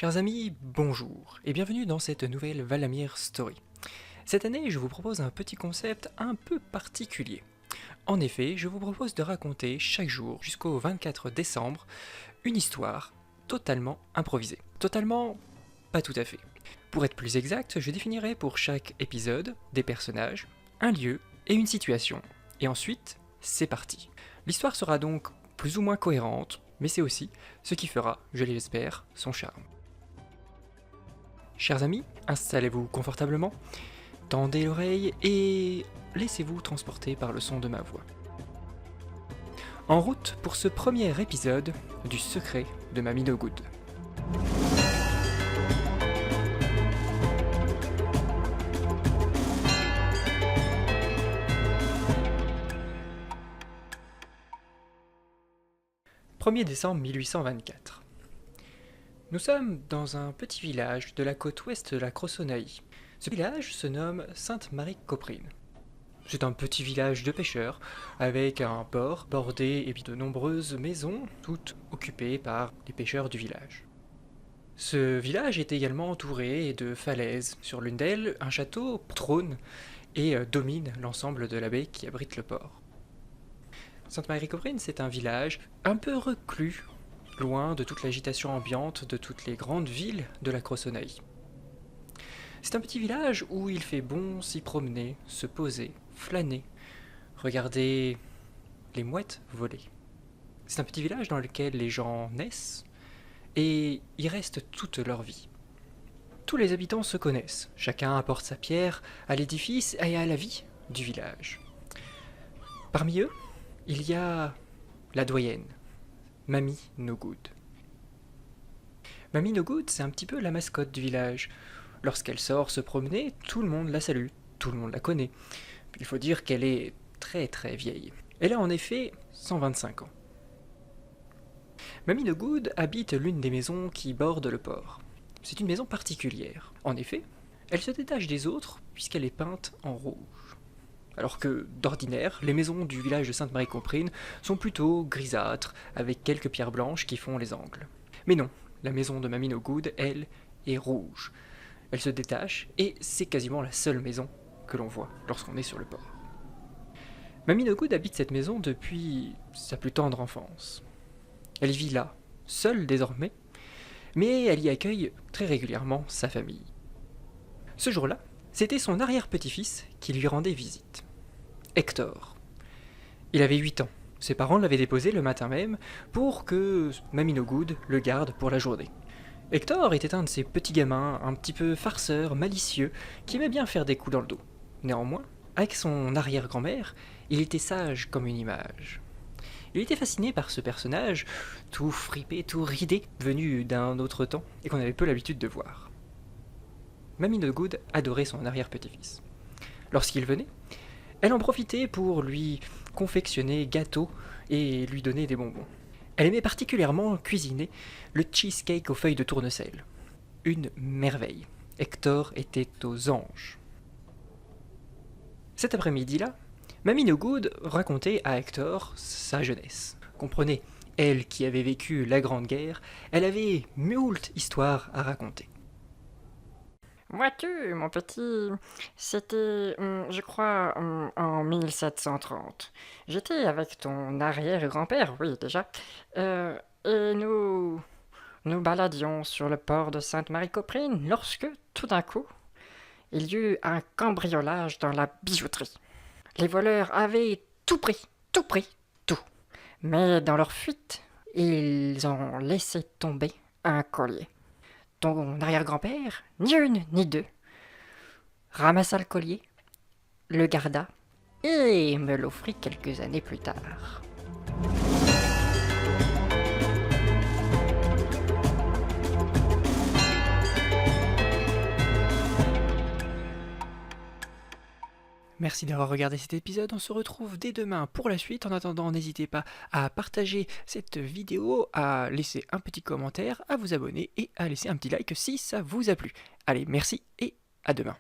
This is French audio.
Chers amis, bonjour et bienvenue dans cette nouvelle Valamir Story. Cette année, je vous propose un petit concept un peu particulier. En effet, je vous propose de raconter chaque jour jusqu'au 24 décembre une histoire totalement improvisée. Totalement, pas tout à fait. Pour être plus exact, je définirai pour chaque épisode des personnages, un lieu et une situation. Et ensuite, c'est parti. L'histoire sera donc plus ou moins cohérente, mais c'est aussi ce qui fera, je l'espère, son charme. Chers amis, installez-vous confortablement, tendez l'oreille et laissez-vous transporter par le son de ma voix. En route pour ce premier épisode du secret de Mamie No Good. « 1er décembre 1824. Nous sommes dans un petit village de la côte ouest de la Crossonnaïe. Ce village se nomme Sainte-Marie-Coprine. C'est un petit village de pêcheurs, avec un port bordé et de nombreuses maisons, toutes occupées par les pêcheurs du village. Ce village est également entouré de falaises. Sur l'une d'elles, un château trône et domine l'ensemble de la baie qui abrite le port. Sainte-Marie-Coprine, c'est un village un peu reclus, loin de toute l'agitation ambiante de toutes les grandes villes de la Crossonnaïe. C'est un petit village où il fait bon s'y promener, se poser, flâner, regarder les mouettes voler. C'est un petit village dans lequel les gens naissent et y restent toute leur vie. Tous les habitants se connaissent, chacun apporte sa pierre à l'édifice et à la vie du village. Parmi eux, il y a la doyenne, Mamie No Good. Mamie No Good, c'est un petit peu la mascotte du village. Lorsqu'elle sort se promener, tout le monde la salue, tout le monde la connaît. Il faut dire qu'elle est très très vieille. Elle a en effet 125 ans. Mamie No Good habite l'une des maisons qui bordent le port. C'est une maison particulière. En effet, elle se détache des autres puisqu'elle est peinte en rouge. Alors que, d'ordinaire, les maisons du village de Sainte-Marie-Coprine sont plutôt grisâtres, avec quelques pierres blanches qui font les angles. Mais non, la maison de Mamie No Good, elle, est rouge. Elle se détache, et c'est quasiment la seule maison que l'on voit lorsqu'on est sur le port. Mamie No Good habite cette maison depuis sa plus tendre enfance. Elle vit là, seule désormais, mais elle y accueille très régulièrement sa famille. Ce jour-là, c'était son arrière-petit-fils qui lui rendait visite. Hector. Il avait 8 ans. Ses parents l'avaient déposé le matin même pour que Mamie No Good le garde pour la journée. Hector était un de ces petits gamins un petit peu farceurs, malicieux, qui aimait bien faire des coups dans le dos. Néanmoins, avec son arrière-grand-mère, il était sage comme une image. Il était fasciné par ce personnage, tout fripé, tout ridé, venu d'un autre temps, et qu'on avait peu l'habitude de voir. Mamie No Good adorait son arrière-petit-fils. Lorsqu'il venait, elle en profitait pour lui confectionner gâteaux et lui donner des bonbons. Elle aimait particulièrement cuisiner le cheesecake aux feuilles de tournesol. Une merveille. Hector était aux anges. Cet après-midi-là, Mamie No Good racontait à Hector sa jeunesse. Comprenez, elle qui avait vécu la Grande Guerre, elle avait moult histoires à raconter. Vois-tu, mon petit, c'était, je crois, en 1730. J'étais avec ton arrière-grand-père, oui, déjà, et nous baladions sur le port de Sainte-Marie-Coprine lorsque, tout d'un coup, il y eut un cambriolage dans la bijouterie. Les voleurs avaient tout pris, tout pris, tout. Mais dans leur fuite, ils ont laissé tomber un collier. Ton arrière-grand-père, ni une ni deux, ramassa le collier, le garda et me l'offrit quelques années plus tard. Merci d'avoir regardé cet épisode, on se retrouve dès demain pour la suite. En attendant, n'hésitez pas à partager cette vidéo, à laisser un petit commentaire, à vous abonner et à laisser un petit like si ça vous a plu. Allez, merci et à demain.